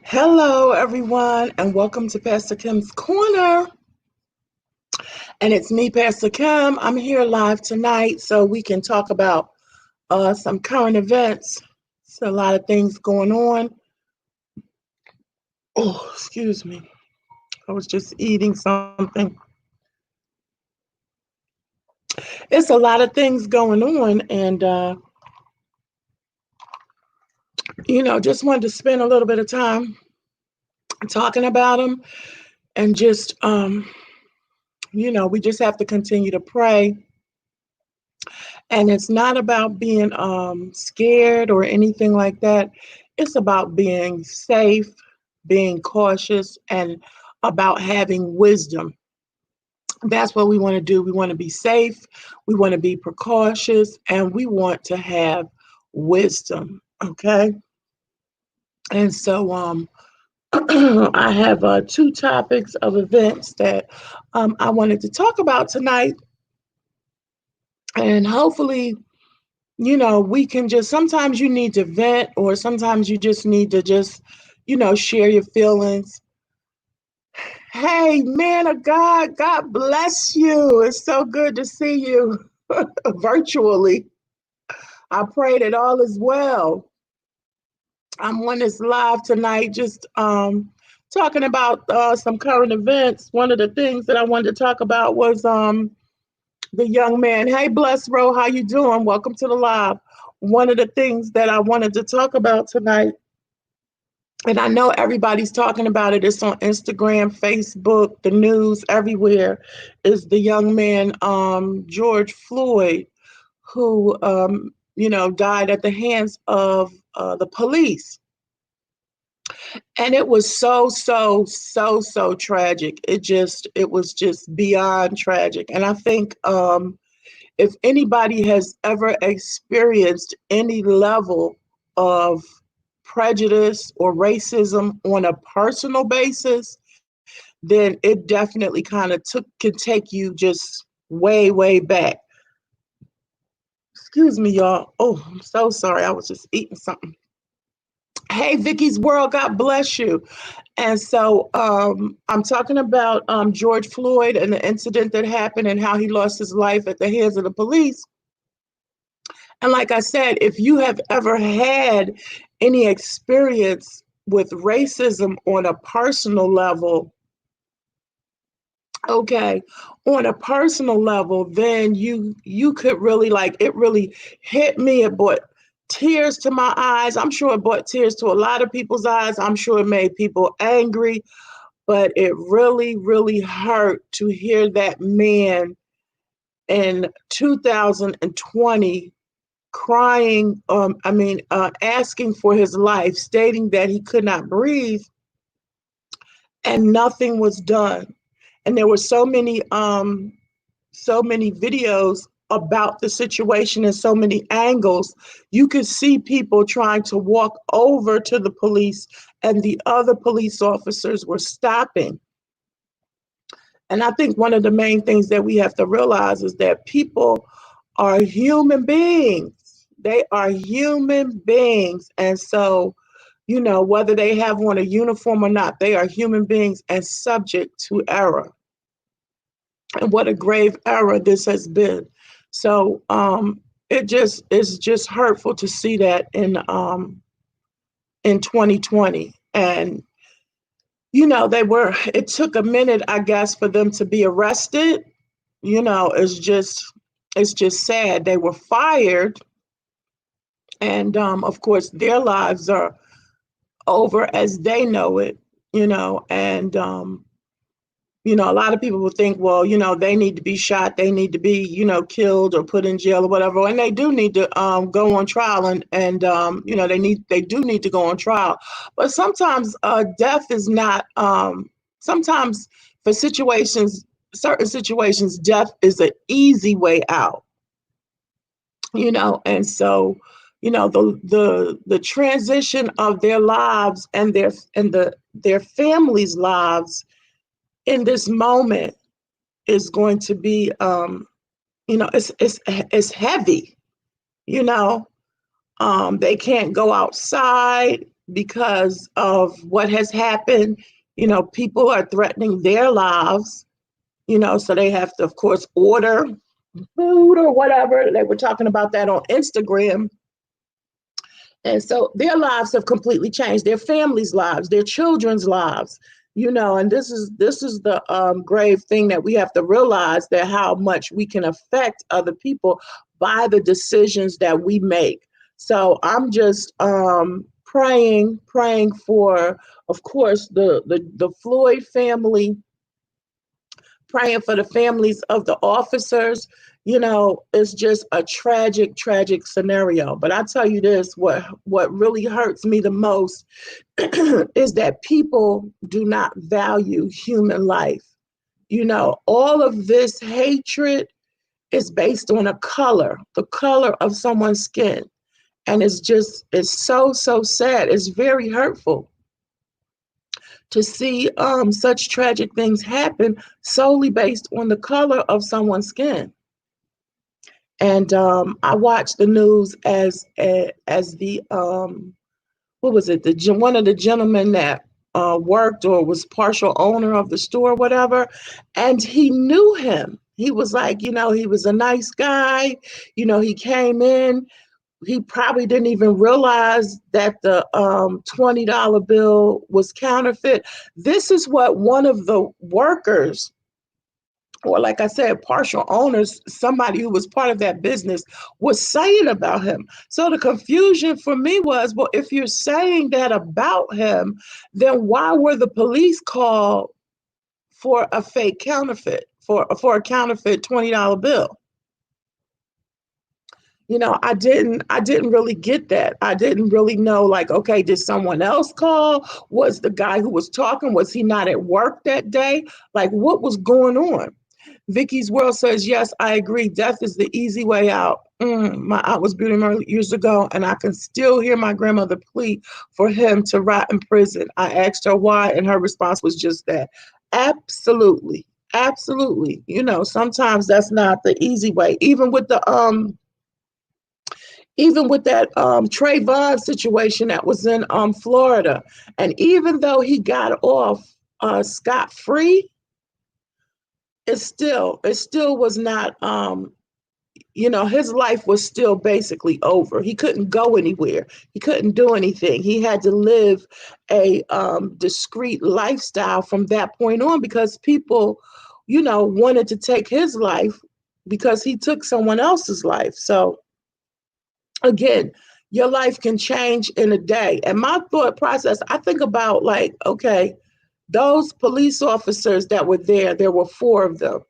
Hello, everyone, and welcome to Pastor Kim's Corner. And it's me, Pastor Kim. I'm here live tonight so we can talk about some current events. So a lot of things going on. Oh, excuse me. I was just eating something. It's a lot of things going on, and just wanted to spend a little bit of time talking about them, and just we just have to continue to pray. And it's not about being scared or anything like that. It's about being safe, being cautious, and about having wisdom. That's what we want to do. We want to be safe, we want to be precautious, and we want to have wisdom. Okay. And so I have two topics of events that I wanted to talk about tonight. And hopefully, we can just sometimes you need to vent, or sometimes you just need to just, share your feelings. Hey, man of God, God bless you. It's so good to see you virtually. I pray that all is well. I'm on this live tonight, just talking about some current events. One of the things that I wanted to talk about was the young man. Hey, Bless Ro, how you doing? Welcome to the live. One of the things that I wanted to talk about tonight, and I know everybody's talking about it, it's on Instagram, Facebook, the news, everywhere, is the young man, George Floyd, who, died at the hands of the police. And it was so tragic. It was just beyond tragic. And I think if anybody has ever experienced any level of prejudice or racism on a personal basis, then it definitely kind of can take you just way back. Excuse me, y'all. Oh, I'm so sorry. I was just eating something. Hey, Vicky's World, God bless you. And so I'm talking about George Floyd and the incident that happened and how he lost his life at the hands of the police. And like I said, if you have ever had any experience with racism on a personal level, okay, on a personal level, then you could really, like, it really hit me. It brought tears to my eyes. I'm sure it brought tears to a lot of people's eyes. I'm sure it made people angry, but it really hurt to hear that man in 2020 crying, asking for his life, stating that he could not breathe, and nothing was done. And there were so many videos about the situation and so many angles. You could see people trying to walk over to the police, and the other police officers were stopping. And I think one of the main things that we have to realize is that people are human beings. They are human beings. And so, whether they have on a uniform or not, they are human beings and subject to error. And what a grave error this has been. So it's just hurtful to see that in 2020. And it took a minute, I guess, for them to be arrested. It's just sad. They were fired, and of course their lives are over as they know it. And a lot of people will think, well, they need to be shot, they need to be, killed or put in jail or whatever, and they do need to go on trial, and they do need to go on trial. But sometimes death is not. Sometimes for certain situations, death is an easy way out. And so, the transition of their lives and their families' lives in this moment is going to be it's heavy. They can't go outside. because of what has happened. People are threatening their lives, so they have to, of course, order food or whatever. They were talking about that on Instagram. And so their lives have completely changed, their families' lives, their children's lives, and this is the grave thing that we have to realize, that how much we can affect other people by the decisions that we make. So I'm just praying for, of course, the Floyd family, praying for the families of the officers. It's just a tragic, tragic scenario. But I tell you this, what really hurts me the most is that people do not value human life. All of this hatred is based on the color of someone's skin. And it's so, so sad. It's very hurtful to see such tragic things happen solely based on the color of someone's skin. And I watched the news as the what was it? One of the gentlemen that worked or was partial owner of the store, whatever, and he knew him. He was like, he was a nice guy. He came in. He probably didn't even realize that the $20 bill was counterfeit. This is what one of the workers, or like I said, partial owners, somebody who was part of that business, was saying about him. So the confusion for me was, well, if you're saying that about him, then why were the police called for a fake counterfeit, for a counterfeit $20 bill? I didn't really get that. I didn't really know, like, okay, did someone else call? Was the guy who was talking, was he not at work that day? Like, what was going on? Vicky's World says, yes, I agree. Death is the easy way out. My aunt was buried years ago, and I can still hear my grandmother plead for him to rot in prison. I asked her why, and her response was just that. Absolutely. Absolutely. Sometimes that's not the easy way. Even with that Trayvon situation that was in Florida, and even though he got off scot free, it still was not, his life was still basically over. He couldn't go anywhere. He couldn't do anything. He had to live a discreet lifestyle from that point on, because people, wanted to take his life because he took someone else's life. So again, your life can change in a day. And my thought process, I think about, like, okay, those police officers that were there were 4 of them.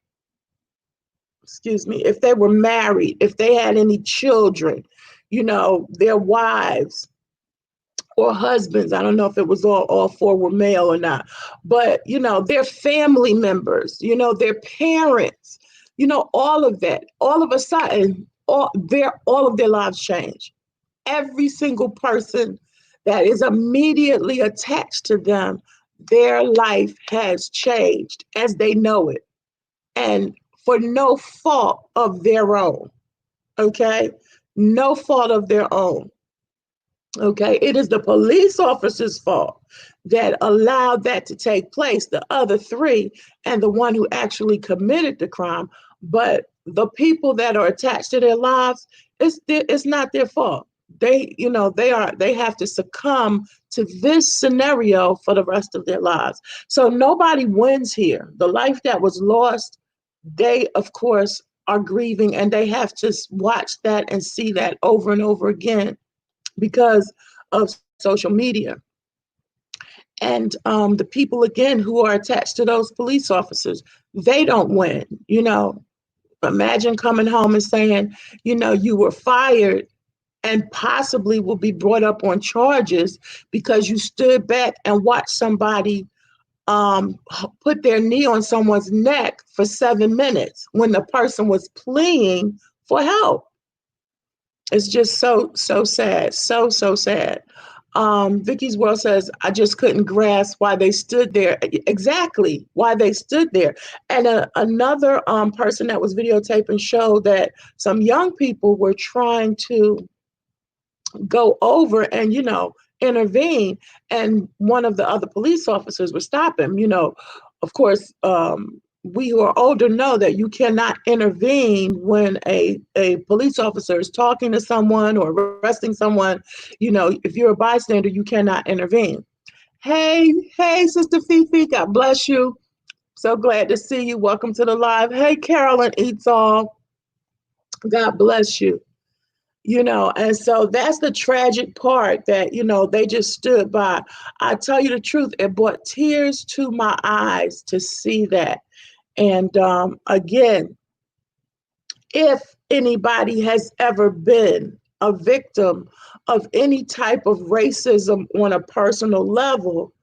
Excuse me. If they were married, if they had any children, their wives or husbands, I don't know if it was all 4 were male or not, but, their family members, their parents, all of that, all of a sudden, all of their lives change. Every single person that is immediately attached to them, their life has changed as they know it, and for no fault of their own. Okay? No fault of their own. Okay? It is the police officer's fault that allowed that to take place, the other 3, and the one who actually committed the crime. But the people that are attached to their lives, it's not their fault. They have to succumb to this scenario for the rest of their lives. So nobody wins here. The life that was lost, they, of course, are grieving, and they have to watch that and see that over and over again because of social media. And the people, again, who are attached to those police officers, they don't win. Imagine coming home and saying, you were fired and possibly will be brought up on charges because you stood back and watched somebody put their knee on someone's neck for 7 minutes when the person was pleading for help. It's just so, so sad. So, so sad. Vicky's World says, I just couldn't grasp why they stood there. Exactly, why they stood there. And another person that was videotaping showed that some young people were trying to go over and, intervene. And one of the other police officers would stop him. Of course, we who are older know that you cannot intervene when a police officer is talking to someone or arresting someone. If you're a bystander, you cannot intervene. Hey, Sister Fifi, God bless you. So glad to see you. Welcome to the live. Hey, Carolyn Eats All, God bless you. And so that's the tragic part that, they just stood by. I tell you the truth, it brought tears to my eyes to see that. And again, if anybody has ever been a victim of any type of racism on a personal level,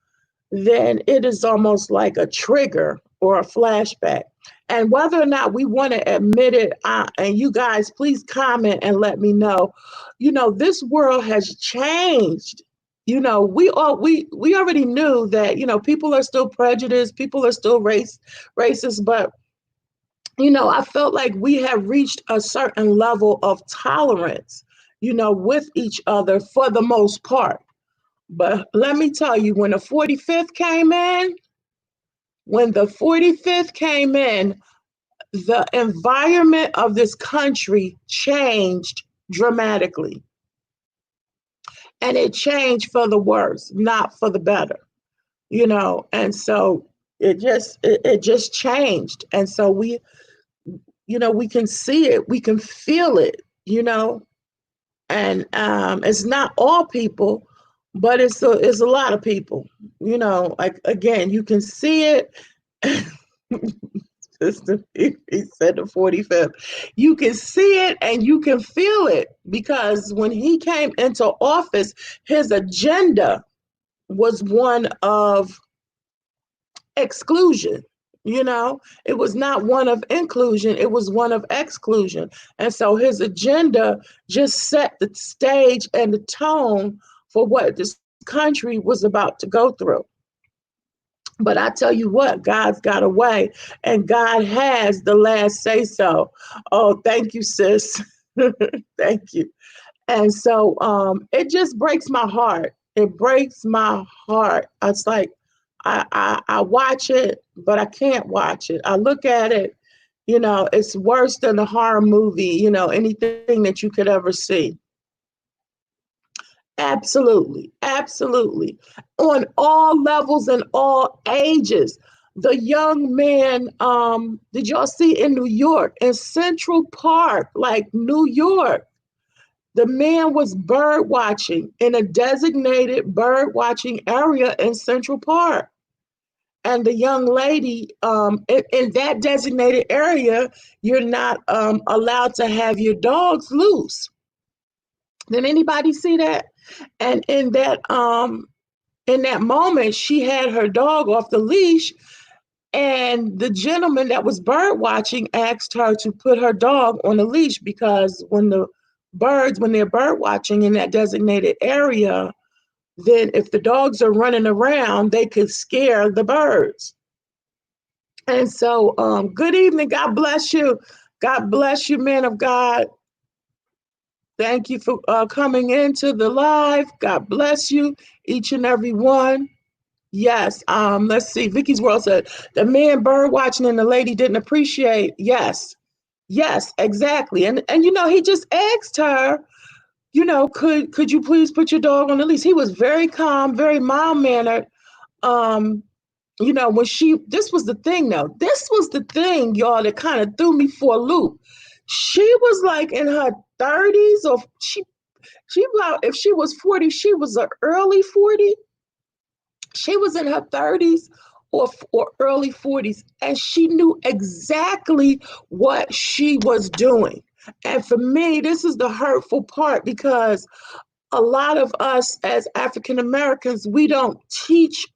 then it is almost like a trigger or a flashback. And whether or not we want to admit it, and you guys, please comment and let me know. This world has changed. We already knew that people are still prejudiced, people are still racist, but I felt like we have reached a certain level of tolerance, with each other for the most part. But let me tell you, when the 45th came in, the environment of this country changed dramatically. And it changed for the worse, not for the better, and so it just changed. And so we can see it, we can feel it, and it's not all people, but it's a lot of people, like, again, you can see it. He said the 45th. You can see it and you can feel it, because when he came into office, his agenda was one of exclusion. It was not one of inclusion, it was one of exclusion. And so his agenda just set the stage and the tone for what this country was about to go through. But I tell you what, God's got a way, and God has the last say so. Oh, thank you, sis. Thank you. And so it just breaks my heart. It breaks my heart. It's like I watch it, but I can't watch it. I look at it, it's worse than a horror movie, anything that you could ever see. Absolutely, absolutely. On all levels and all ages. The young man, did y'all see in New York, in Central Park, like New York? The man was bird watching in a designated bird watching area in Central Park. And the young lady, in that designated area, you're not allowed to have your dogs loose. Did anybody see that? And in that moment, she had her dog off the leash, and the gentleman that was bird watching asked her to put her dog on the leash, because when they're bird watching in that designated area, then if the dogs are running around, they could scare the birds. And so, good evening. God bless you. God bless you, man of God. Thank you for coming into the live. God bless you, each and every one. Yes. Let's see. Vicky's World said the man bird watching and the lady didn't appreciate. Yes. Yes, exactly. And he just asked her, could you please put your dog on the leash? He was very calm, very mild mannered. When this was the thing though. This was the thing, y'all, that kind of threw me for a loop. She was like in her 30s, or she if she was 40, she was an early 40. She was in her 30s or early 40s, and she knew exactly what she was doing. And for me, this is the hurtful part, because a lot of us as African Americans, we don't teach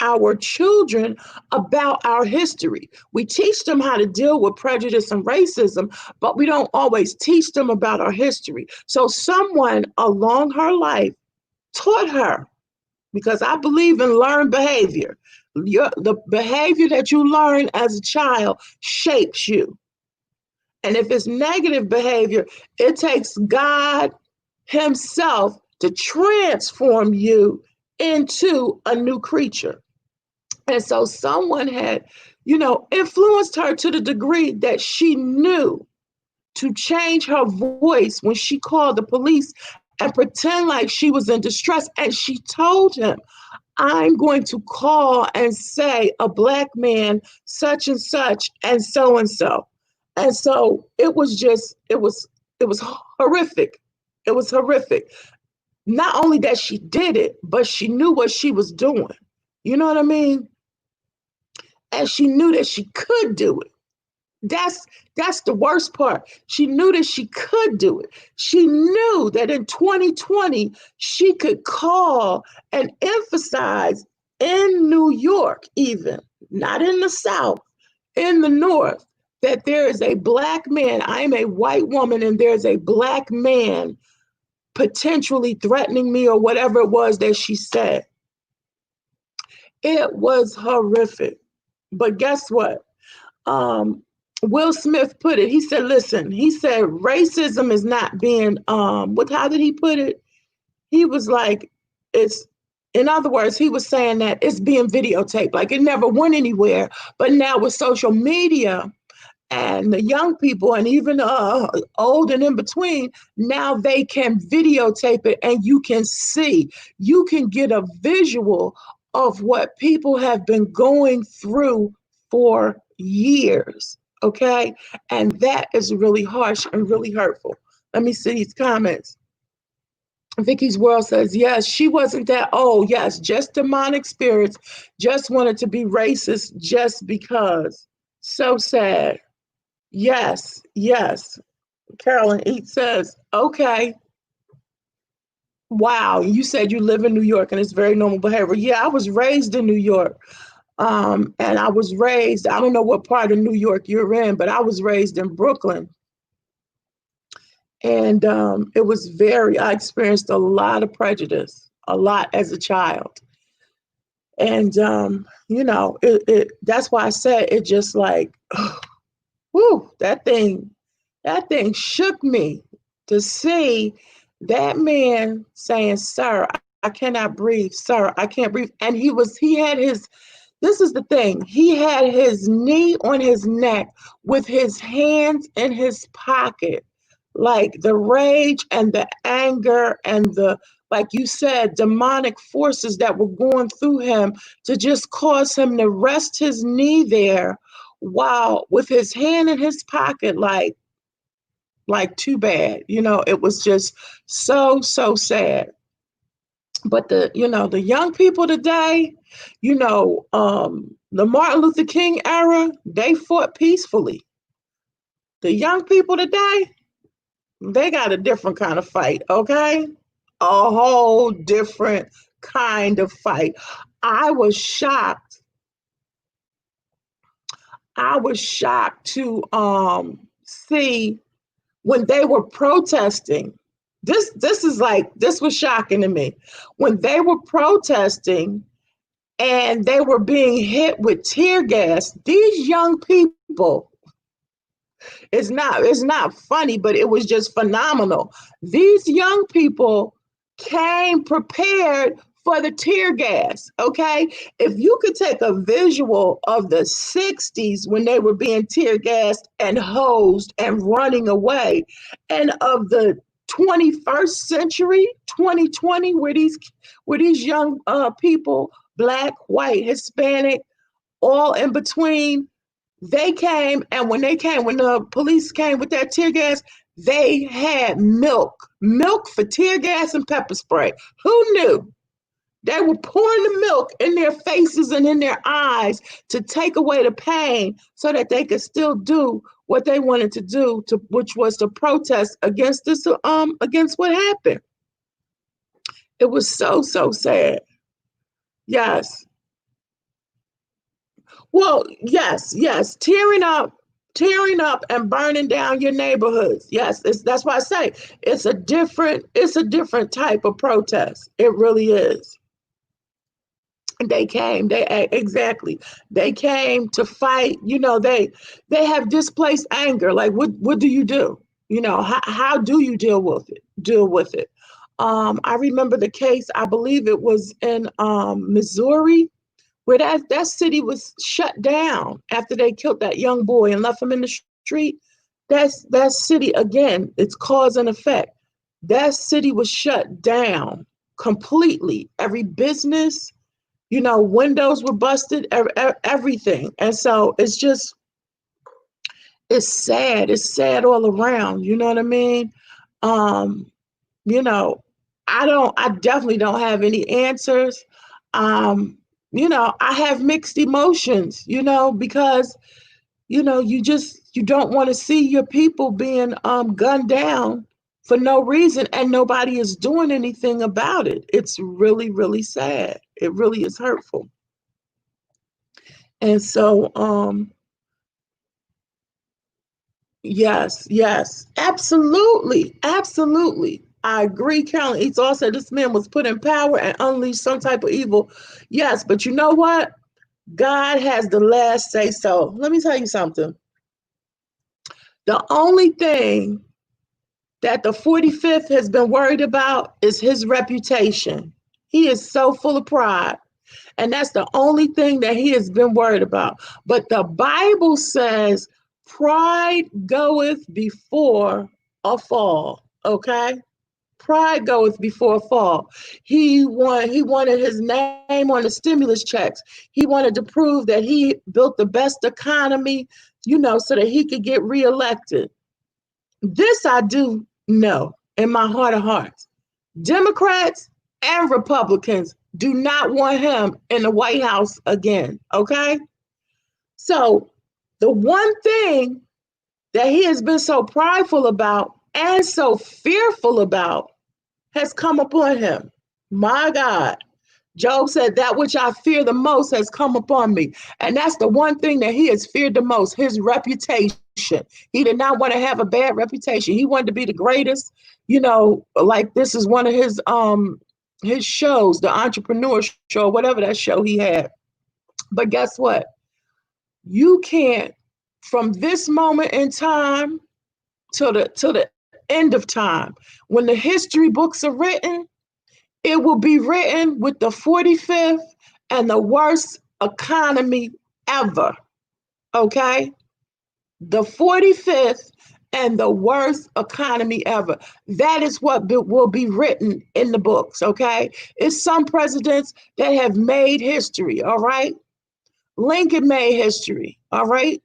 our children about our history. We teach them how to deal with prejudice and racism, but we don't always teach them about our history. So someone along her life taught her, because I believe in learned behavior. The behavior that you learn as a child shapes you. And if it's negative behavior, it takes God himself to transform you into a new creature. And so someone had, influenced her to the degree that she knew to change her voice when she called the police and pretend like she was in distress. And she told him, I'm going to call and say a black man, such and such, and so and so. And so it was horrific. It was horrific. Not only that she did it, but she knew what she was doing. You know what I mean? And she knew that she could do it. That's the worst part. She knew that she could do it. She knew that in 2020 she could call and emphasize in New York, even not in the South, in the North, that there is a black man. I'm a white woman, and there's a black man potentially threatening me, or whatever it was that she said. It was horrific. But guess what? Will Smith put it. He said, listen, he said, racism is not being, how did he put it? He was like, in other words, he was saying that it's being videotaped. Like it never went anywhere. But now with social media and the young people, and even old and in between, now they can videotape it, and you can get a visual of what people have been going through for years. Okay. And that is really harsh and really hurtful. Let me see these comments. Vicky's World says, yes, she wasn't that old. Yes, just demonic spirits, just wanted to be racist just because. So sad. Yes, yes. Carolyn Eat says, okay. Wow, you said you live in New York and it's very normal behavior. Yeah, I was raised in New York. And I was raised, I don't know what part of New York you're in, but I was raised in Brooklyn. And I experienced a lot of prejudice, a lot as a child. And, that's why I said it just like, whoo, that thing shook me to see that man saying, sir, I cannot breathe, sir, I can't breathe. And this is the thing, he had his knee on his neck with his hands in his pocket, like the rage and the anger and like you said, demonic forces that were going through him to just cause him to rest his knee there while with his hand in his pocket, like too bad. It was just so, so sad. But the young people today, the Martin Luther King era, they fought peacefully. The young people today, they got a different kind of fight, okay? A whole different kind of fight. I was shocked. To see when they were protesting. This was shocking to me. When they were protesting and they were being hit with tear gas, these young people, it's not funny, but it was just phenomenal. These young people came prepared for the tear gas, okay? If you could take a visual of the 60s when they were being tear gassed and hosed and running away, and of the 21st century, 2020, where these young people, black, white, Hispanic, all in between, they came, and when the police came with that tear gas, they had milk for tear gas and pepper spray. Who knew? They were pouring the milk in their faces and in their eyes to take away the pain so that they could still do what they wanted to do, which was to protest against against what happened. It was so, so sad. Yes. Well, yes. Tearing up and burning down your neighborhoods. Yes, that's why I say it's a different type of protest. It really is. They came, they came to fight. They have displaced anger. Like what do you do? How do you deal with it? I remember the case, I believe it was in Missouri, where that city was shut down after they killed that young boy and left him in the street. That city, again, it's cause and effect. That city was shut down completely. Every business, windows were busted, everything. And so it's sad. It's sad all around. You know what I mean? Um, you know, I definitely don't have any answers. Um, I have mixed emotions, because, you don't want to see your people being gunned down for no reason and nobody is doing anything about it. It's really, really sad. It really is hurtful. And so, yes, yes, absolutely, absolutely. I agree, Carolyn. It's also this man was put in power and unleashed some type of evil. Yes, but you know what? God has the last say so. Let me tell you something. The only thing that the 45th has been worried about is his reputation. He is so full of pride. And that's the only thing that he has been worried about. But the Bible says pride goeth before a fall. Okay? Pride goeth before a fall. He wanted his name on the stimulus checks. He wanted to prove that he built the best economy, so that he could get reelected. This I do know in my heart of hearts. Democrats and Republicans do not want him in the White House again. Okay? So the one thing that he has been so prideful about and so fearful about has come upon him. My God. Job said, that which I fear the most has come upon me. And that's the one thing that he has feared the most, his reputation. He did not want to have a bad reputation. He wanted to be the greatest, like this is one of his shows, the entrepreneur show, whatever that show he had. But guess what? You can't, from this moment in time till the end of time, when the history books are written, it will be written with the 45th and the worst economy ever. Okay? The 45th and the worst economy ever. That is what will be written in the books. Okay? It's some presidents that have made history. All right? Lincoln made history. All right?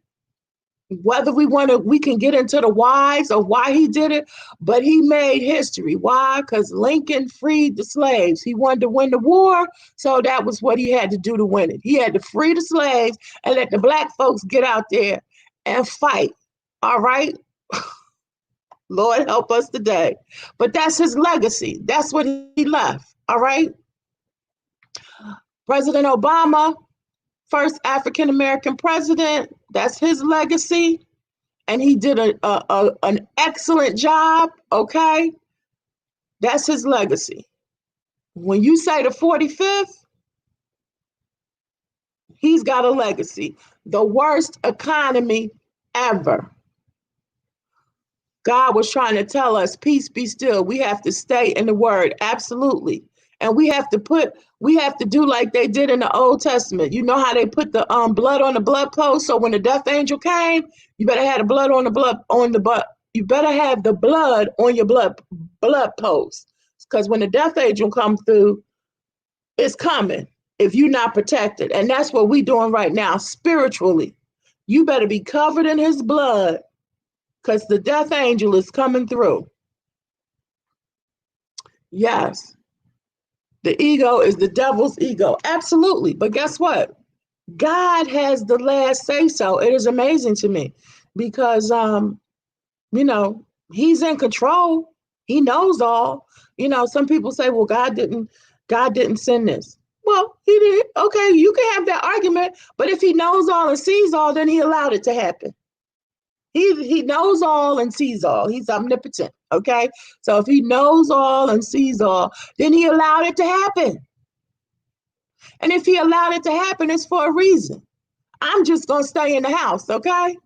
Whether we can get into the whys of why he did it, but he made history. Why? Because Lincoln freed the slaves. He wanted to win the war, so that was what he had to do to win it. He had to free the slaves and let the black folks get out there and fight. All right? Lord help us today. But that's his legacy. That's what he left. All right? President Obama, first African American president, that's his legacy. And he did an excellent job. Okay, that's his legacy. When you say the 45th, he's got a legacy. The worst economy ever. God was trying to tell us, peace be still. We have to stay in the word. Absolutely. And we have to do like they did in the Old Testament. You know how they put the blood on the blood post. So when the death angel came, you better have the blood on the blood on the blood. You better have the blood on your blood post. Because when the death angel comes through, it's coming if you're not protected. And that's what we're doing right now spiritually. You better be covered in his blood because the death angel is coming through. Yes, the ego is the devil's ego. Absolutely. But guess what? God has the last say so. It is amazing to me because you know, he's in control. He knows all. Some people say, well, God didn't send this. Well, he did. Okay, you can have that argument, but if he knows all and sees all, then he allowed it to happen. He knows all and sees all. He's omnipotent. Okay. So if he knows all and sees all, then he allowed it to happen. And if he allowed it to happen, it's for a reason. I'm just gonna stay in the house, okay?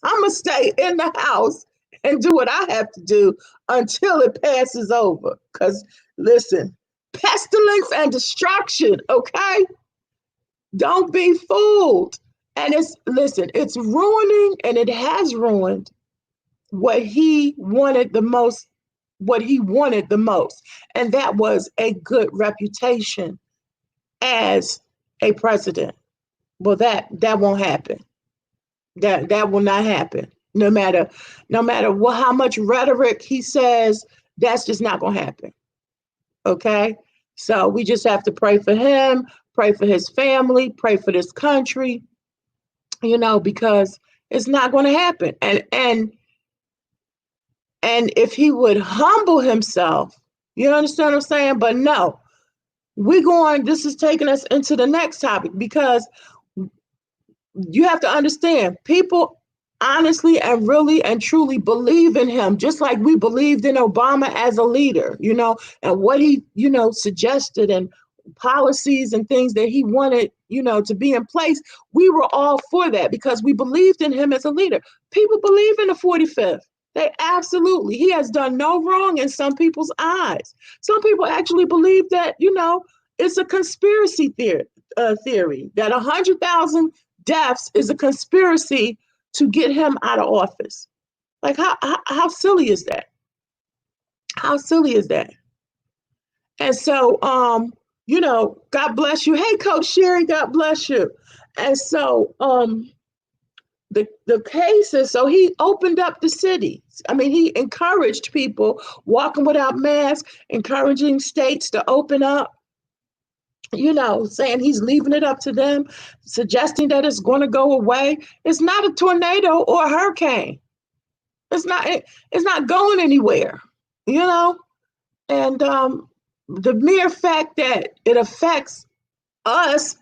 I'm gonna stay in the house and do what I have to do until it passes over. Because listen, pestilence and destruction, okay? Don't be fooled. And it's ruining, and it has ruined what he wanted the most, and that was a good reputation as a president. Well, that won't happen. That will not happen. No matter what, how much rhetoric he says, that's just not gonna happen. Okay. So we just have to pray for him, pray for his family, pray for this country, because it's not going to happen. And if he would humble himself, you understand what I'm saying? But no, this is taking us into the next topic, because you have to understand, people honestly and really and truly believe in him, just like we believed in Obama as a leader, and what he, suggested, and policies and things that he wanted, to be in place. We were all for that because we believed in him as a leader. People believe in the 45th. They absolutely, he has done no wrong in some people's eyes. Some people actually believe that, it's a conspiracy theory that 100,000 deaths is a conspiracy to get him out of office. Like, how silly is that? How silly is that? And so, God bless you. Hey, Coach Sherry, God bless you. And so, the cases, so he opened up the city. I mean, he encouraged people walking without masks, encouraging states to open up, saying he's leaving it up to them, suggesting that it's going to go away. It's not a tornado or a hurricane. It's not going anywhere, and the mere fact that it affects us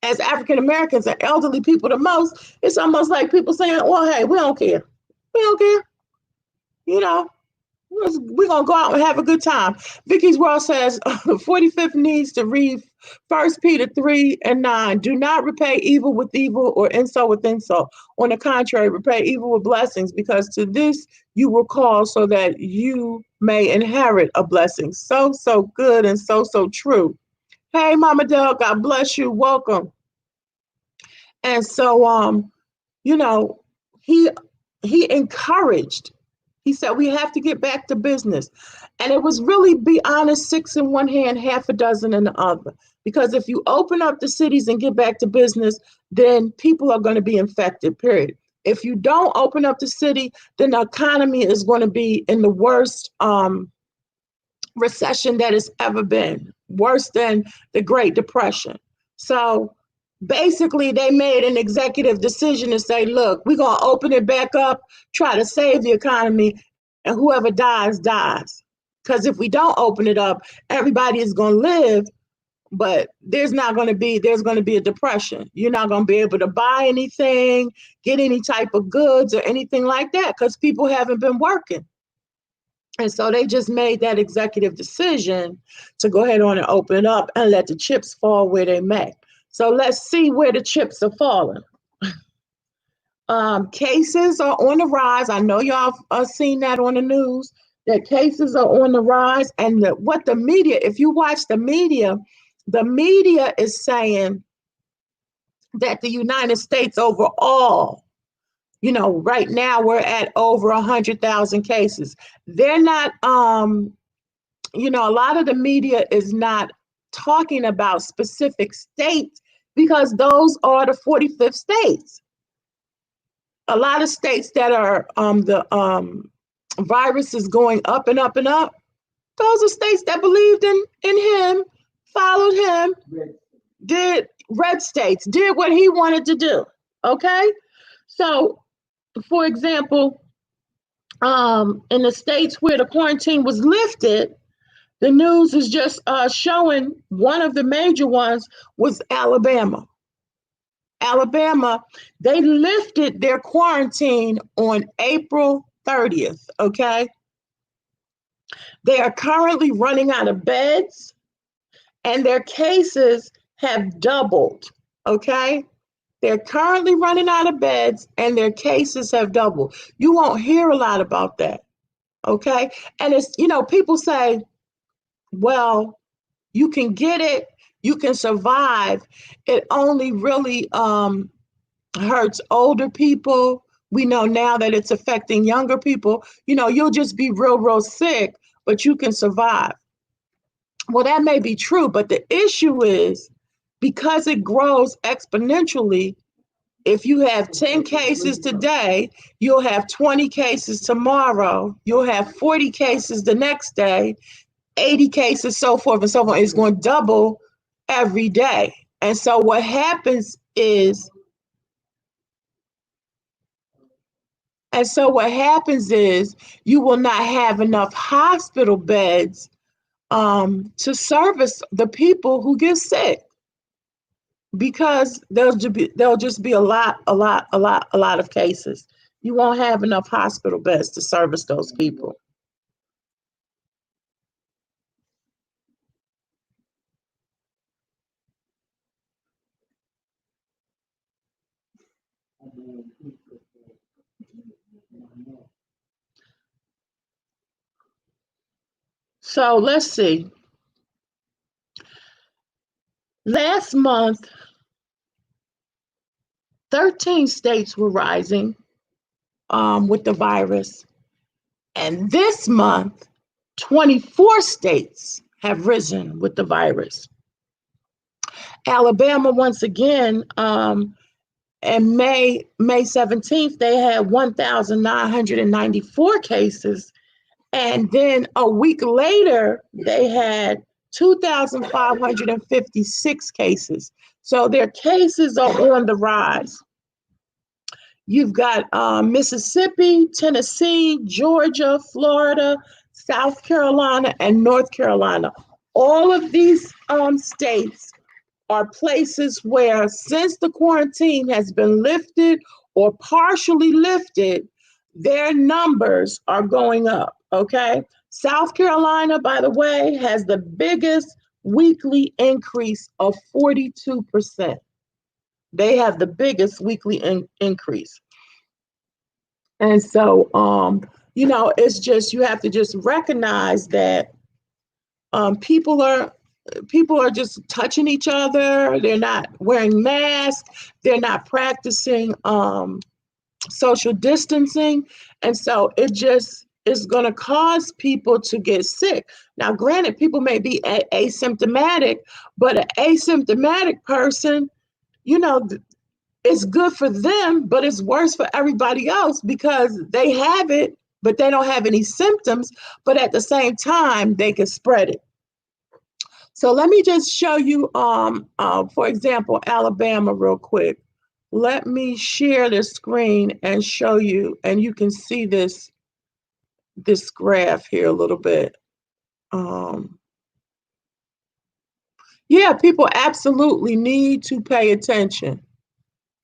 as African Americans and elderly people the most, it's almost like people saying, well, hey, we don't care. We don't care. We're going to go out and have a good time. Vicky's World says, 45th needs to read 1 Peter 3:9. Do not repay evil with evil or insult with insult. On the contrary, repay evil with blessings, because to this you were called, so that you may inherit a blessing. So good and so true. Hey, Mama Dell, God bless you. Welcome. And so, he encouraged. He said, we have to get back to business. And it was really, be honest, 6 in one hand, half a dozen in the other. Because if you open up the cities and get back to business, then people are going to be infected, period. If you don't open up the city, then the economy is going to be in the worst recession that it's ever been, worse than the Great Depression. So basically, they made an executive decision to say, look, we're going to open it back up, try to save the economy, and whoever dies, dies. Because if we don't open it up, everybody is going to live, but there's going to be a depression. You're not going to be able to buy anything, get any type of goods or anything like that, because people haven't been working. And so they just made that executive decision to go ahead on and open it up and let the chips fall where they may. So let's see where the chips are falling. Cases are on the rise. I know y'all have seen that on the news, that cases are on the rise. And what the media, if you watch the media is saying that the United States overall, right now we're at over 100,000 cases. They're not, a lot of the media is not talking about specific states, because those are the 45th states. A lot of states that are the virus is going up and up and up, those are states that believed in him, followed him, did red states, did what he wanted to do. Okay? So, for example, in the states where the quarantine was lifted, the news is just showing one of the major ones was Alabama. Alabama, they lifted their quarantine on April 30th, okay? They are currently running out of beds, and their cases have doubled, okay? They're currently running out of beds and their cases have doubled. You won't hear a lot about that. Okay. And it's, people say, well, you can get it, you can survive. It only really hurts older people. We know now that it's affecting younger people. You'll just be real, real sick, but you can survive. Well, that may be true, but the issue is because it grows exponentially. If you have 10 cases today, you'll have 20 cases tomorrow, you'll have 40 cases the next day, 80 cases, so forth and so on. It's going to double every day. And so what happens is, you will not have enough hospital beds to service the people who get sick, because there'll just be a lot of cases. You won't have enough hospital beds to service those people. So let's see. Last month, 13 states were rising with the virus. And this month, 24 states have risen with the virus. Alabama, once again, and May 17th, they had 1,994 cases. And then a week later, they had 2,556 cases. So their cases are on the rise. You've got Mississippi, Tennessee, Georgia, Florida, South Carolina, and North Carolina. All of these states are places where, since the quarantine has been lifted or partially lifted, their numbers are going up. Okay. South Carolina, by the way, has the biggest weekly increase of 42%. They have the biggest weekly increase. And so, it's just, you have to just recognize that people are just touching each other. They're not wearing masks. They're not practicing social distancing. And so it just is going to cause people to get sick. Now, granted, people may be asymptomatic, but an asymptomatic person, it's good for them, but it's worse for everybody else because they have it, but they don't have any symptoms. But at the same time, they can spread it. So let me just show you, for example, Alabama real quick. Let me share the screen and show you, and you can see this graph here a little bit. Yeah, people absolutely need to pay attention.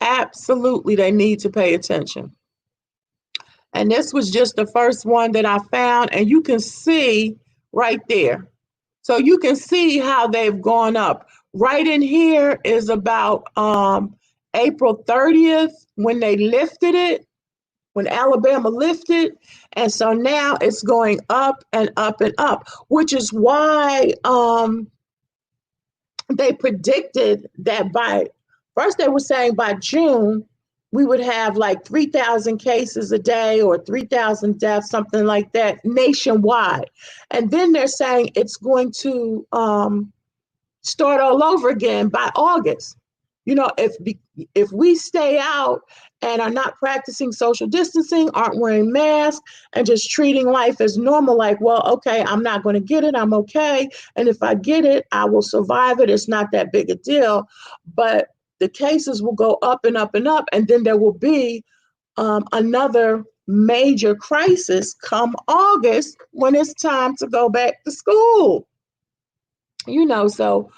Absolutely, they need to pay attention. And this was just the first one that I found, and you can see right there. So you can see how they've gone up. Right in here is about April 30th when they lifted it, when Alabama lifted. And so now it's going up and up and up, which is why they predicted that first they were saying by June, we would have like 3,000 cases a day or 3,000 deaths, something like that, nationwide. And then they're saying it's going to start all over again by August. If we stay out and are not practicing social distancing, aren't wearing masks, and just treating life as normal, like, well, okay, I'm not going to get it, I'm okay. And if I get it, I will survive it. It's not that big a deal. But the cases will go up and up and up, and then there will be another major crisis come August when it's time to go back to school. So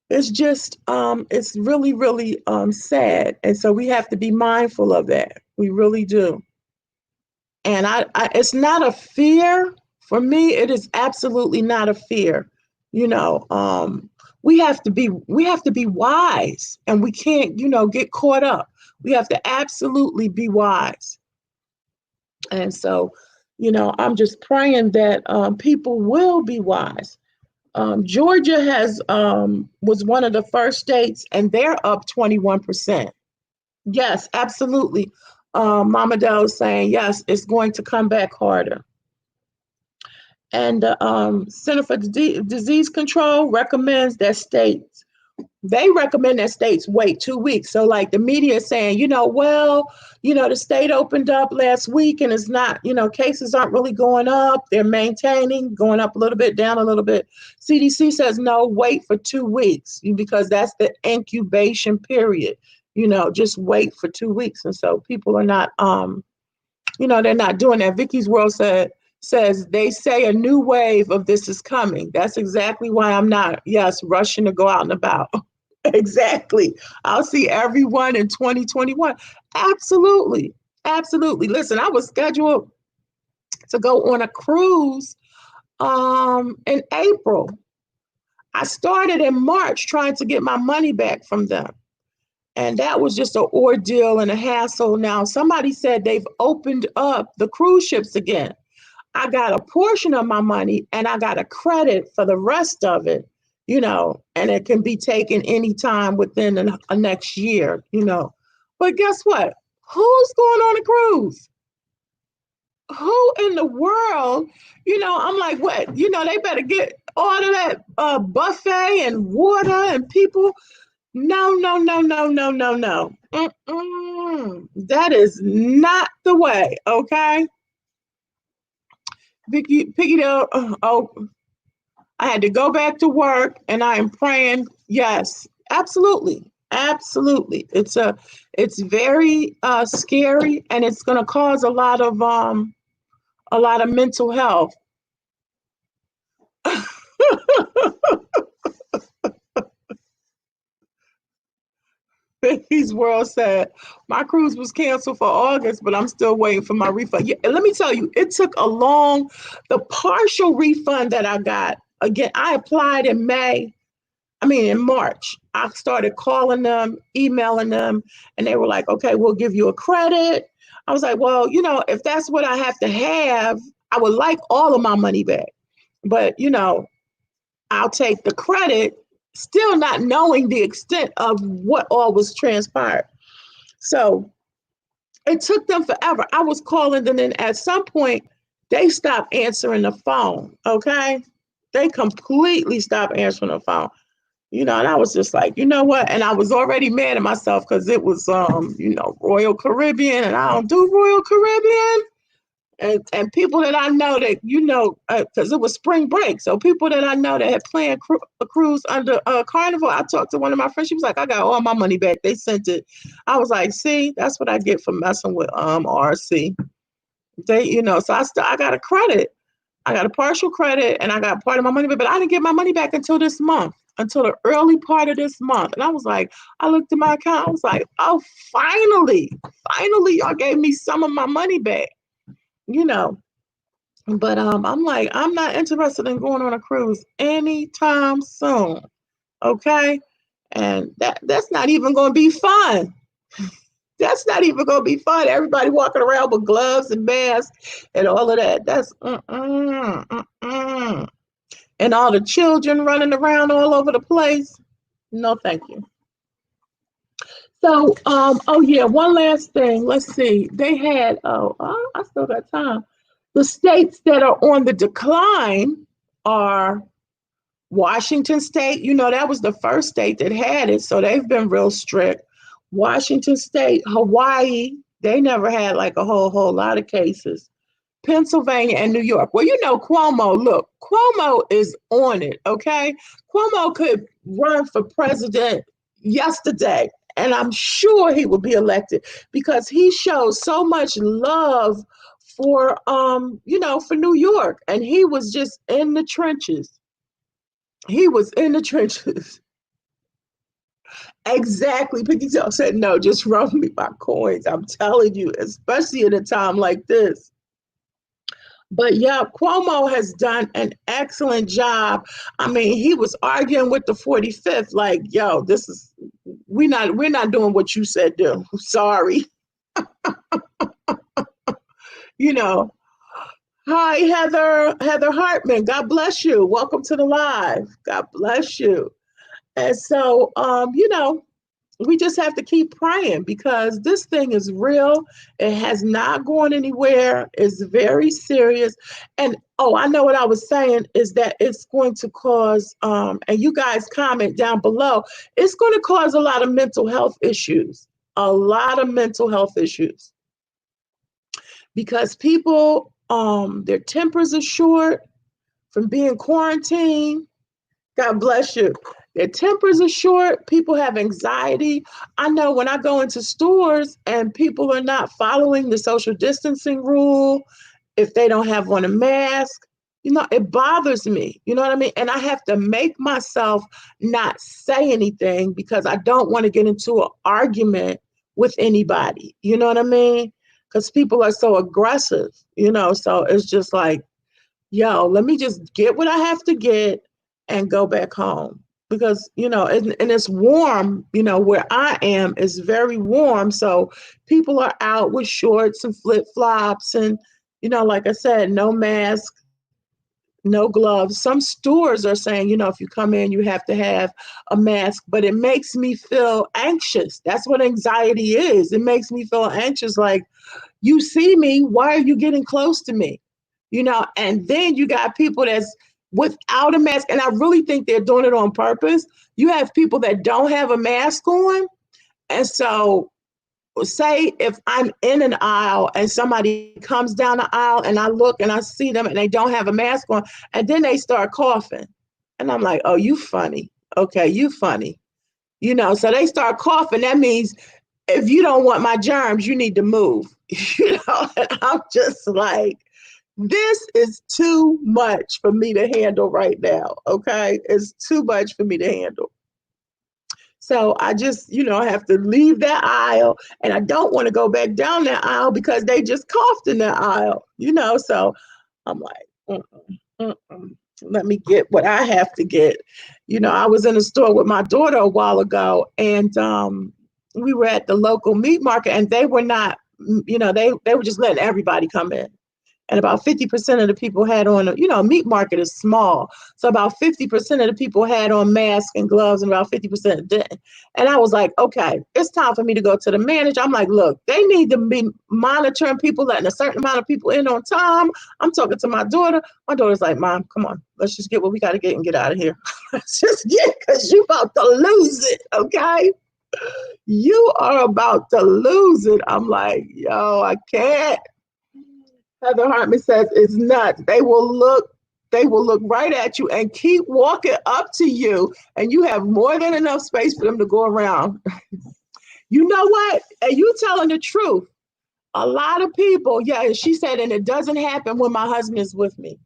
it's just, it's really, really sad. And so we have to be mindful of that. We really do. And it's not a fear. For me, it is absolutely not a fear. You know, um, we have to be wise, and we can't, get caught up. We have to absolutely be wise. And so, I'm just praying that people will be wise. Georgia has was one of the first states, and they're up 21%. Yes, absolutely. Mama Dell is saying yes, it's going to come back harder. And the Center for Disease Control recommends that states wait 2 weeks. So like the media is saying, well, the state opened up last week and it's not, cases aren't really going up. They're maintaining, going up a little bit, down a little bit. CDC says no, wait for 2 weeks because that's the incubation period. Just wait for 2 weeks. And so people are not, they're not doing that. Vicky's World says they say a new wave of this is coming. That's exactly why I'm not, yes, rushing to go out and about. Exactly. I'll see everyone in 2021. Absolutely. Absolutely. Listen, I was scheduled to go on a cruise in April. I started in March trying to get my money back from them. And that was just an ordeal and a hassle. Now, somebody said they've opened up the cruise ships again. I got a portion of my money and I got a credit for the rest of it, and it can be taken anytime within the next year. But guess what? Who's going on a cruise? Who in the world? I'm like, what? They better get all of that buffet and water and people. No, no, no, no, no, no, no. That is not the way, okay? Vicky, I had to go back to work and I am praying. Yes, absolutely. Absolutely. It's very scary, and it's going to cause a lot of mental health. Vicky's World said, my cruise was canceled for August, but I'm still waiting for my refund. Yeah, and let me tell you, it took the partial refund that I got. Again, I applied in March. I started calling them, emailing them, and they were like, okay, we'll give you a credit. I was like, well, if that's what I have to have, I would like all of my money back. But, I'll take the credit, still not knowing the extent of what all was transpired. So it took them forever. I was calling them, and at some point, they stopped answering the phone. Okay. They completely stopped answering the phone. And I was just like, you know what? And I was already mad at myself because it was, Royal Caribbean, and I don't do Royal Caribbean. And people that I know that, because it was spring break. So people that I know that had planned a cruise under Carnival, I talked to one of my friends. She was like, I got all my money back. They sent it. I was like, see, that's what I get for messing with RC. So I got a credit. I got a partial credit and I got part of my money back, but I didn't get my money back until this month, until the early part of this month. And I was like, I looked at my account. I was like, oh, finally, y'all gave me some of my money back. But I'm like, I'm not interested in going on a cruise anytime soon. Okay. And that's not even going to be fun. That's not even going to be fun. Everybody walking around with gloves and masks and all of that. That's and all the children running around all over the place. No, thank you. So, oh yeah, one last thing. Let's see. They had, I still got time. The states that are on the decline are Washington State. That was the first state that had it, so they've been real strict. Washington State, Hawaii, they never had like a whole lot of cases. Pennsylvania and New York. Well, Cuomo, look, Cuomo is on it, okay? Cuomo could run for president yesterday, and I'm sure he would be elected because he shows so much love for for New York, and he was just in the trenches. He was in the trenches. Exactly. Pinky Tail said, no, just run me my coins. I'm telling you, especially in a time like this. But yeah, Cuomo has done an excellent job. I mean, he was arguing with the 45th, like, yo, this is we're not doing what you said do. Sorry. You know. Hi, Heather Hartman. God bless you. Welcome to the live. God bless you. And so we just have to keep praying because this thing is real. It has not gone anywhere. It's very serious. And oh, I know what I was saying is that it's going to cause, and you guys comment down below, it's going to cause a lot of mental health issues, a lot of mental health issues because people, their tempers are short from being quarantined. God bless you. Their tempers are short. People have anxiety. I know when I go into stores and people are not following the social distancing rule, if they don't have on a mask, it bothers me. You know what I mean? And I have to make myself not say anything because I don't want to get into an argument with anybody. You know what I mean? Because people are so aggressive, so it's just like, yo, let me just get what I have to get and go back home. Because, and it's warm, where I am is very warm. So people are out with shorts and flip flops and, like I said, no mask, no gloves. Some stores are saying, if you come in, you have to have a mask, but it makes me feel anxious. That's what anxiety is. It makes me feel anxious. Like, you see me, why are you getting close to me? And then you got people that's without a mask, and I really think they're doing it on purpose. You have people that don't have a mask on, and so say if I'm in an aisle and somebody comes down the aisle and I look and I see them and they don't have a mask on, and then they start coughing, and I'm like, oh, you funny. Okay, you funny. So they start coughing. That means if you don't want my germs, you need to move. And I'm just like, this is too much for me to handle right now. Okay. It's too much for me to handle. So I just, have to leave that aisle and I don't want to go back down that aisle because they just coughed in that aisle, So I'm like, let me get what I have to get. I was in a store with my daughter a while ago and we were at the local meat market and they were not, they were just letting everybody come in. And about 50% of the people had on, meat market is small. So about 50% of the people had on masks and gloves and about 50% didn't. And I was like, okay, it's time for me to go to the manager. I'm like, look, they need to be monitoring people, letting a certain amount of people in on time. I'm talking to my daughter. My daughter's like, Mom, come on, let's just get what we got to get and get out of here. Let's just get, because you about to lose it, okay? You are about to lose it. I'm like, yo, I can't. Heather Hartman says it's nuts. They will look right at you and keep walking up to you, and you have more than enough space for them to go around. You know what? And you telling the truth. A lot of people, yeah, she said, and it doesn't happen when my husband is with me.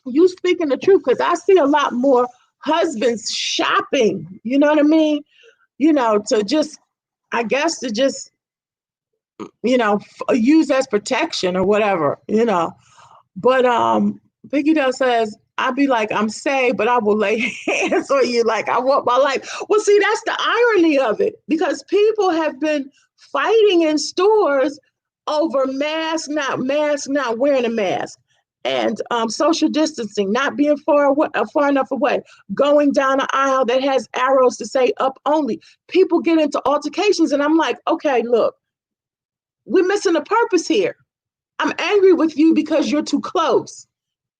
You speaking the truth, because I see a lot more husbands shopping, you know what I mean? To just, I guess, to just, use as protection or whatever. But Biggie Dell says, I'd be like, I'm saved, but I will lay hands on you like I want my life. Well, see, that's the irony of it, because people have been fighting in stores over mask, not wearing a mask, and social distancing, not being far enough away, going down an aisle that has arrows to say up only. People get into altercations, and I'm like, okay, look, we're missing the purpose here. I'm angry with you because you're too close.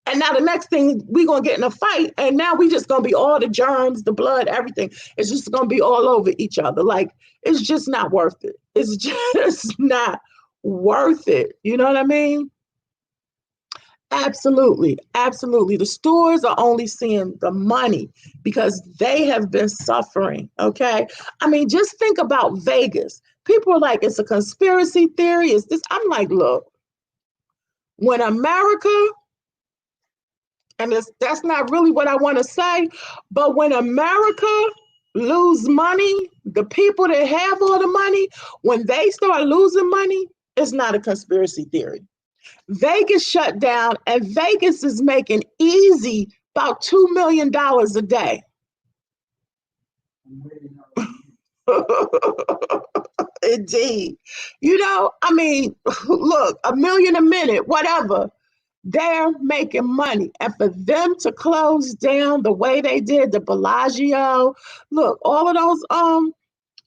And now the next thing, we're going to get in a fight. And now we just going to be all the germs, the blood, everything. It's just going to be all over each other. Like, it's just not worth it. It's just not worth it. You know what I mean? Absolutely. Absolutely. The stores are only seeing the money because they have been suffering. Okay. I mean, just think about Vegas. People are like, it's a conspiracy theory. Is this? I'm like, look, when America, and that's not really what I want to say, but when America lose money, the people that have all the money, when they start losing money, it's not a conspiracy theory. Vegas shut down, and Vegas is making easy about $2 million a day. Indeed. I mean, look, a million a minute, whatever. They're making money. And for them to close down the way they did, the Bellagio, look, all of those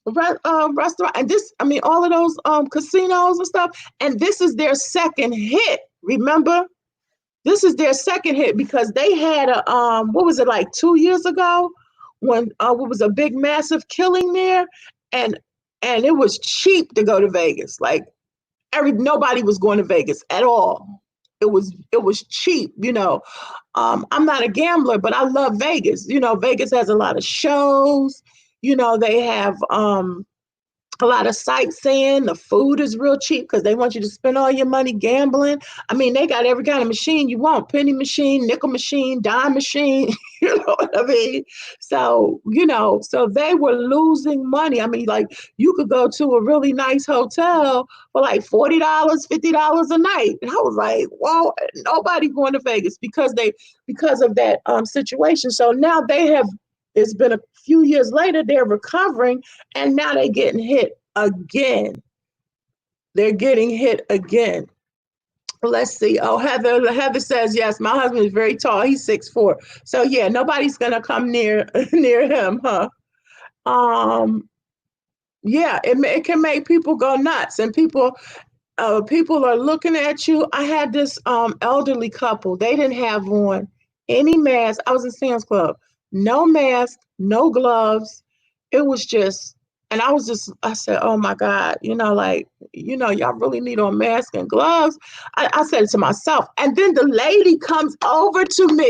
restaurant, and this, I mean, all of those casinos and stuff, and this is their second hit. Remember, this is their second hit because they had a what was it, like 2 years ago, when what was a big massive killing there, and it was cheap to go to Vegas. Like, nobody was going to Vegas at all. It was cheap. I'm not a gambler, but I love Vegas. Vegas has a lot of shows. They have a lot of sightseeing. The food is real cheap because they want you to spend all your money gambling. I mean, they got every kind of machine you want: penny machine, nickel machine, dime machine. You know what I mean? So they were losing money. I mean, like, you could go to a really nice hotel for like $40, $50 a night. And I was like, whoa, nobody going to Vegas because of that situation. So now it's been a few years later, they're recovering, and now they're getting hit again. They're getting hit again. Let's see. Oh, Heather says, yes, my husband is very tall. He's 6'4". So yeah, nobody's gonna come near him, huh? Um, yeah, it can make people go nuts, and people are looking at you. I had this elderly couple. They didn't have on any mask. I was in Sam's Club. No mask, no gloves. It was just, and I said, oh my God, like, y'all really need on mask and gloves. I said it to myself. And then the lady comes over to me,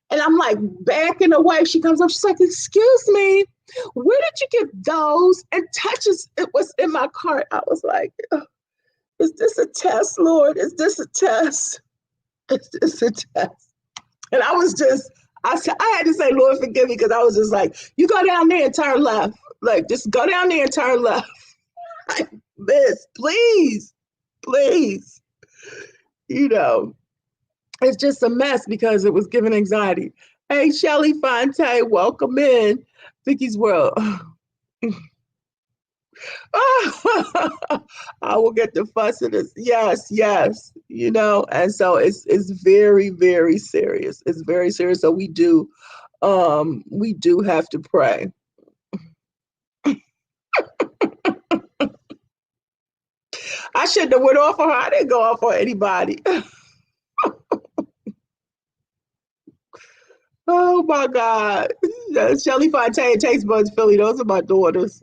and I'm like backing away. She comes up, she's like, excuse me, where did you get those? And touches it was in my cart. I was like, is this a test, Lord? Is this a test? Is this a test? And I had to say, Lord, forgive me, because I was just like, you go down there and turn left. Like, just go down there and turn left. Like, miss, please, please. It's just a mess because it was giving anxiety. Hey, Shelly Fonte, welcome in Vicky's World. I will get the fuss of this. Yes, yes. And so it's very, very serious. It's very serious. So we do have to pray. I shouldn't have went off on her. I didn't go off on anybody. Oh my God. Shelly Fontaine, Taste Buds Philly. Those are my daughters.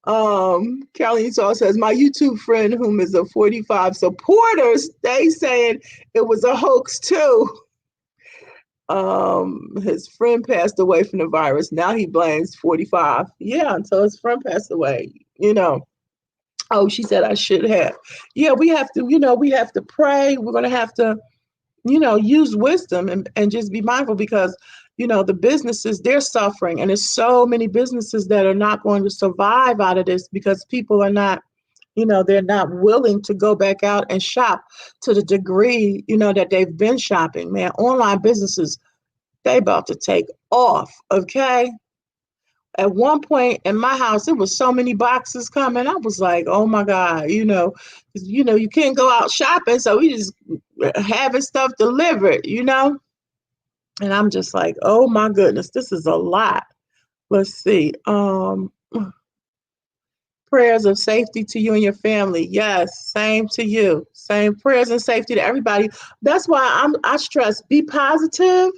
Caroline Saw says, my YouTube friend, whom is a 45 supporters, they saying it was a hoax too. His friend passed away from the virus. Now he blames 45. Yeah, until his friend passed away. Oh, she said I should have. Yeah, we have to pray. We're gonna have to, use wisdom and just be mindful, because the businesses, they're suffering, and there's so many businesses that are not going to survive out of this because people are not, they're not willing to go back out and shop to the degree, that they've been shopping. Man, online businesses, they about to take off, okay? At one point in my house, it was so many boxes coming. I was like, oh my God, you can't go out shopping, so we just having stuff delivered, And I'm just like, oh my goodness, this is a lot. Let's see. Prayers of safety to you and your family. Yes, same to you. Same prayers and safety to everybody. That's why I stress, be positive,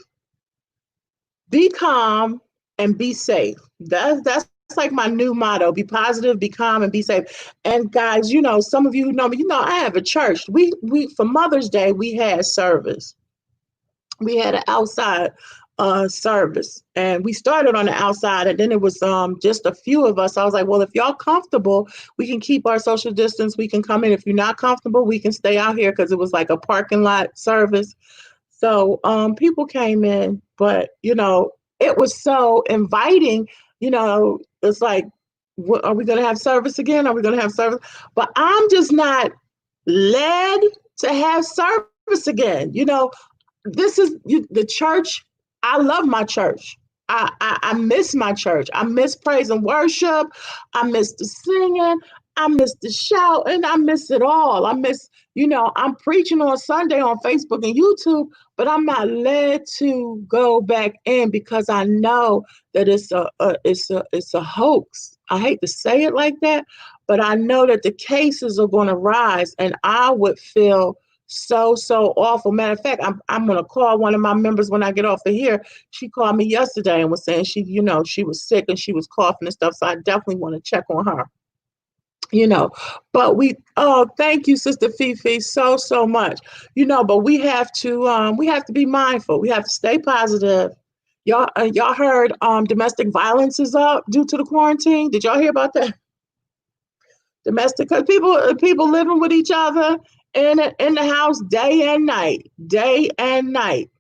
be calm, and be safe. That's like my new motto: be positive, be calm, and be safe. And guys, some of you know me. I have a church. We for Mother's Day we had service. We had an outside service, and we started on the outside, and then it was just a few of us. I was like, well, if y'all comfortable, we can keep our social distance. We can come in. If you're not comfortable, we can stay out here, because it was like a parking lot service. So people came in, but it was so inviting. It's like, are we going to have service again? Are we going to have service? But I'm just not led to have service again. This is the church. I love my church. I miss my church. I miss praise and worship. I miss the singing. I miss the shouting. I miss it all. I'm preaching on Sunday on Facebook and YouTube, but I'm not led to go back in because I know that it's a hoax. I hate to say it like that, but I know that the cases are going to rise, and I would feel so awful. Matter of fact, I'm gonna call one of my members when I get off of here. She called me yesterday and was saying she was sick and she was coughing and stuff. So I definitely want to check on her. you know but thank you, Sister Fifi, so much. But we have to be mindful. We have to stay positive. Y'all heard domestic violence is up due to the quarantine. Did y'all hear about that? Domestic, because people living with each other in the house day and night.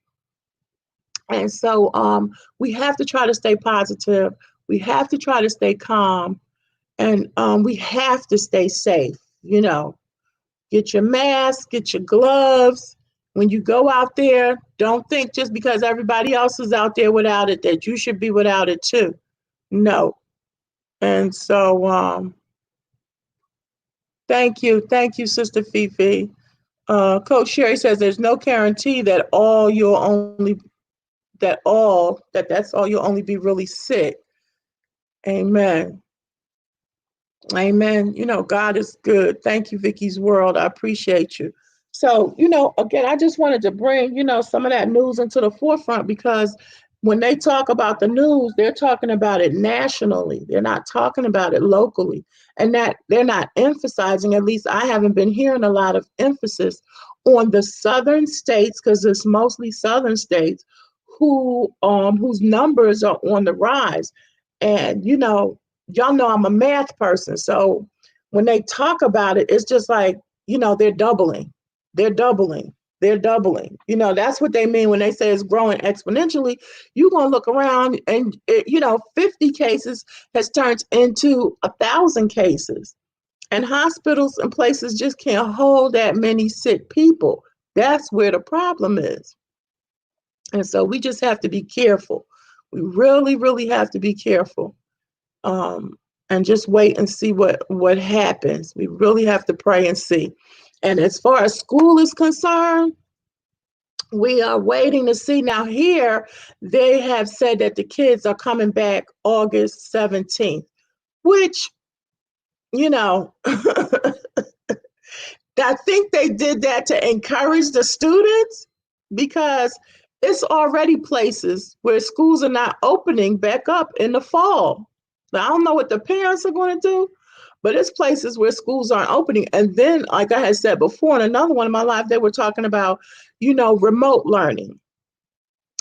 And so we have to try to stay positive. We have to try to stay calm, and we have to stay safe. Get your mask, get your gloves. When you go out there, don't think just because everybody else is out there without it that you should be without it too. No. And so thank you, Sister Fifi. Coach Sherry says there's no guarantee that's all you'll only be really sick. Amen. Amen. God is good. Thank you, Vicky's World. I appreciate you. So, again, I just wanted to bring, some of that news into the forefront, because when they talk about the news, they're talking about it nationally. They're not talking about it locally. And that they're not emphasizing, at least I haven't been hearing a lot of emphasis on the southern states, because it's mostly southern states whose numbers are on the rise. And y'all know I'm a math person. So when they talk about it, it's just like, they're doubling. They're doubling. They're doubling. That's what they mean when they say it's growing exponentially. You're going to look around and, 50 cases has turned into 1,000 cases. And hospitals and places just can't hold that many sick people. That's where the problem is. And so we just have to be careful. We really, really have to be careful. And just wait and see what happens. We really have to pray and see. And as far as school is concerned, we are waiting to see. Now here, they have said that the kids are coming back August 17th, which, I think they did that to encourage the students, because it's already places where schools are not opening back up in the fall. Now, I don't know what the parents are going to do, but it's places where schools aren't opening. And then, like I had said before, in another one in my life, they were talking about, remote learning.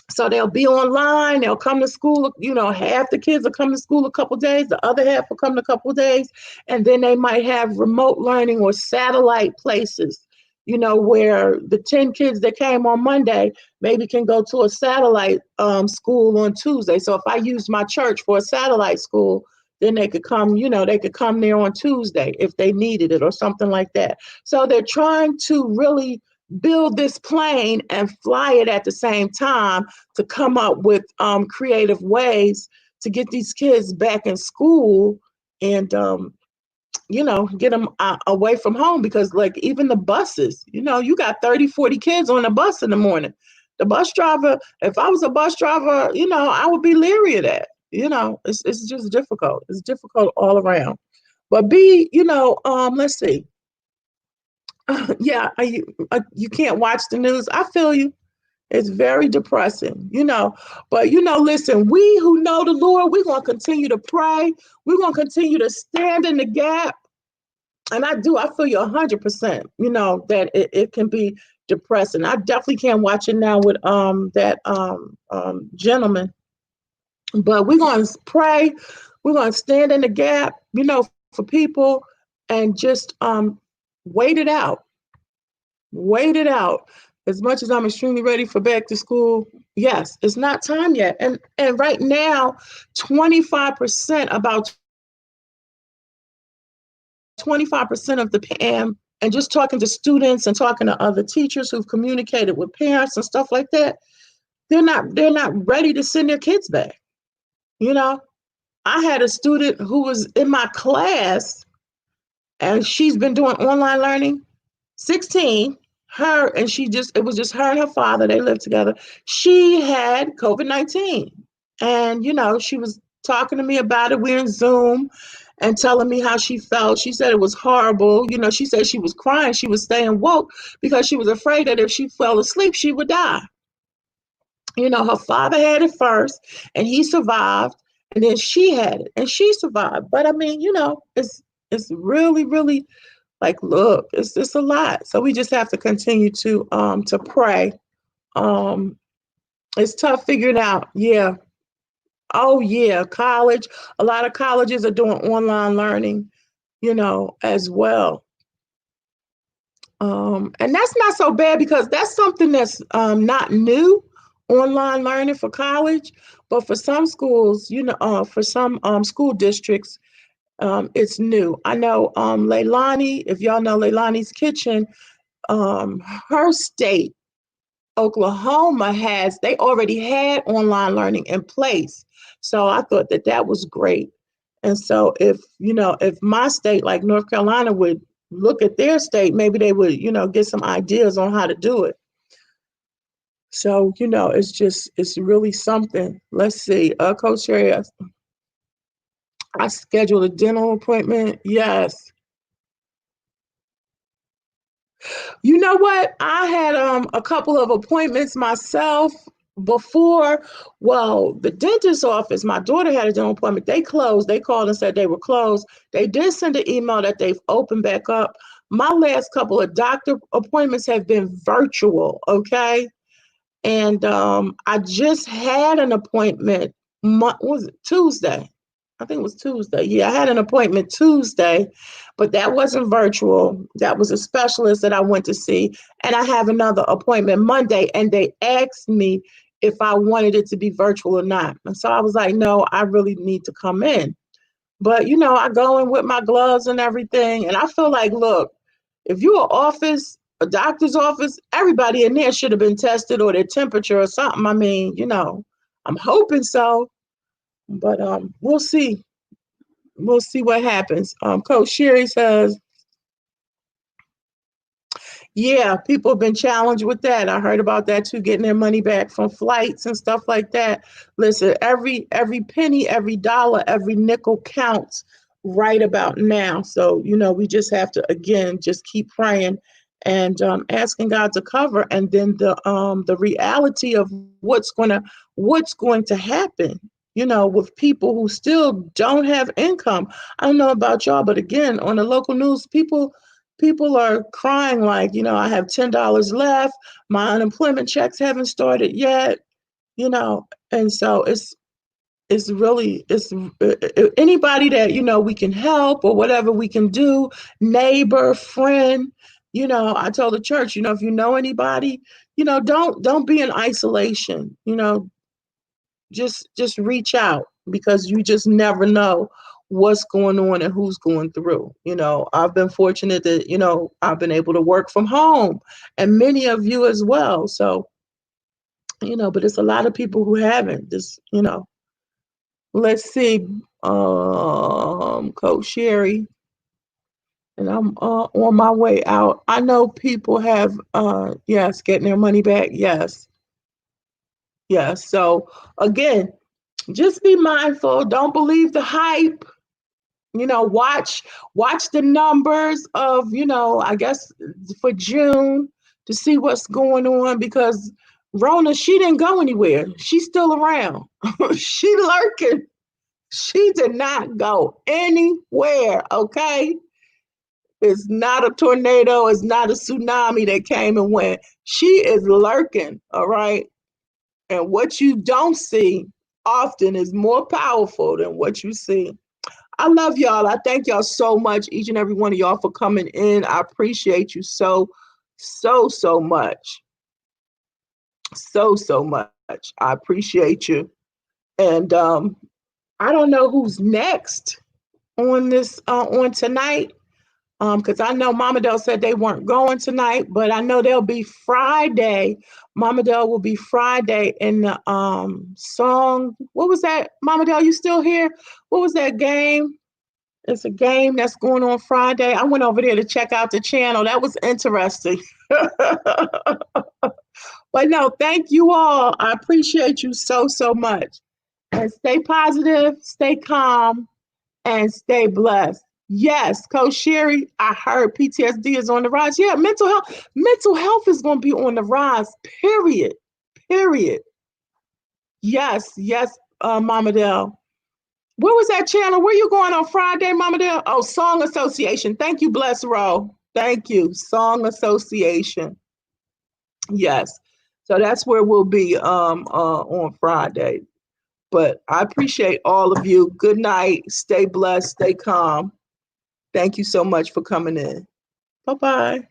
So they'll be online, they'll come to school, half the kids will come to school a couple of days, the other half will come a couple of days, and then they might have remote learning or satellite places, where the 10 kids that came on Monday maybe can go to a satellite school on Tuesday. So if I used my church for a satellite school, then they could come, there on Tuesday if they needed it or something like that. So they're trying to really build this plane and fly it at the same time to come up with creative ways to get these kids back in school and get them away from home. Because like even the buses, you got 30-40 kids on a bus in the morning. The bus driver, if I was a bus driver, I would be leery of that. It's just difficult. It's difficult all around. But let's see. Yeah, you can't watch the news. I feel you. It's very depressing, But, listen, we who know the Lord, we're going to continue to pray. We're going to continue to stand in the gap. And I feel you 100%, that it can be depressing. I definitely can't watch it now with that gentleman. But we're going to pray. We're going to stand in the gap, for people, and just wait it out. Wait it out. As much as I'm extremely ready for back to school, yes, it's not time yet. And right now, 25%, about 25% of the and just talking to students and talking to other teachers who've communicated with parents and stuff like that, they're not ready to send their kids back. You know, I had a student who was in my class and she's been doing online learning, 16, her and she just it was just her and her father, they lived together. She had COVID-19. And she was talking to me about it. We're in Zoom and telling me how she felt. She said it was horrible. She said she was crying. She was staying woke because she was afraid that if she fell asleep, she would die. Her father had it first and he survived, and then she had it and she survived. But I mean, it's really, really like, look, it's a lot. So we just have to continue to pray. Um, it's tough figuring out. Yeah. Oh yeah, college. A lot of colleges are doing online learning, as well. And that's not so bad because that's something that's not new, online learning for college. But for some schools, for some school districts, it's new. I know Leilani, if y'all know Leilani's Kitchen, um, her state, Oklahoma, they already had online learning in place. So I thought that was great. And so if my state, like North Carolina, would look at their state, maybe they would, get some ideas on how to do it. So, it's really something. Let's see. Coach Sherry, I scheduled a dental appointment. Yes. You know what? I had a couple of appointments myself before. Well, the dentist's office, my daughter had a dental appointment. They closed. They called and said they were closed. They did send an email that they've opened back up. My last couple of doctor appointments have been virtual, okay? And I just had an appointment, was it Tuesday? I think it was Tuesday. Yeah, I had an appointment Tuesday, but that wasn't virtual. That was a specialist that I went to see. And I have another appointment Monday, and they asked me if I wanted it to be virtual or not. And so I was like, no, I really need to come in. But, I go in with my gloves and everything. And I feel like, look, if you're an office, a doctor's office, everybody in there should have been tested or their temperature or something. I mean, I'm hoping so. But we'll see. We'll see what happens. Coach Sherry says, yeah, people have been challenged with that. I heard about that too, getting their money back from flights and stuff like that. Listen, every penny, every dollar, every nickel counts right about now. So, we just have to again just keep praying and asking God to cover, and then the reality of what's going to happen, with people who still don't have income. I don't know about y'all, but again, on the local news, people are crying like, I have $10 left. My unemployment checks haven't started yet, and so it's really anybody that we can help or whatever we can do, neighbor, friend. I told the church, if you know anybody, don't be in isolation. Just reach out, because you just never know what's going on and who's going through. I've been fortunate that I've been able to work from home, and many of you as well. So but it's a lot of people who haven't. Just let's see, Coach Sherry, and I'm on my way out. I know people have yes, getting their money back. Yes, yes. So again, just be mindful. Don't believe the hype. Watch the numbers of, I guess for June, to see what's going on, because Rona, she didn't go anywhere. She's still around. She lurking. She did not go anywhere. Okay. It's not a tornado. It's not a tsunami that came and went. She is lurking. All right. And what you don't see often is more powerful than what you see. I love y'all. I thank y'all so much, each and every one of y'all, for coming in. I appreciate you so, so, so much. So, so much. I appreciate you. And I don't know who's next on tonight. Because I know Mama Dell said they weren't going tonight, but I know they'll be Friday. Mama Dell will be Friday in the song. What was that? Mama Dell, you still here? What was that game? It's a game that's going on Friday. I went over there to check out the channel. That was interesting. But no, thank you all. I appreciate you so, so much. And stay positive, stay calm, and stay blessed. Yes, Coach Sherry, I heard PTSD is on the rise. Yeah, mental health is going to be on the rise. Period. Period. Yes, yes, Mama Dell. Where was that channel? Where you going on Friday, Mama Dell? Oh, Song Association. Thank you, Bless Row. Thank you, Song Association. Yes. So that's where we'll be on Friday. But I appreciate all of you. Good night. Stay blessed. Stay calm. Thank you so much for coming in. Bye-bye.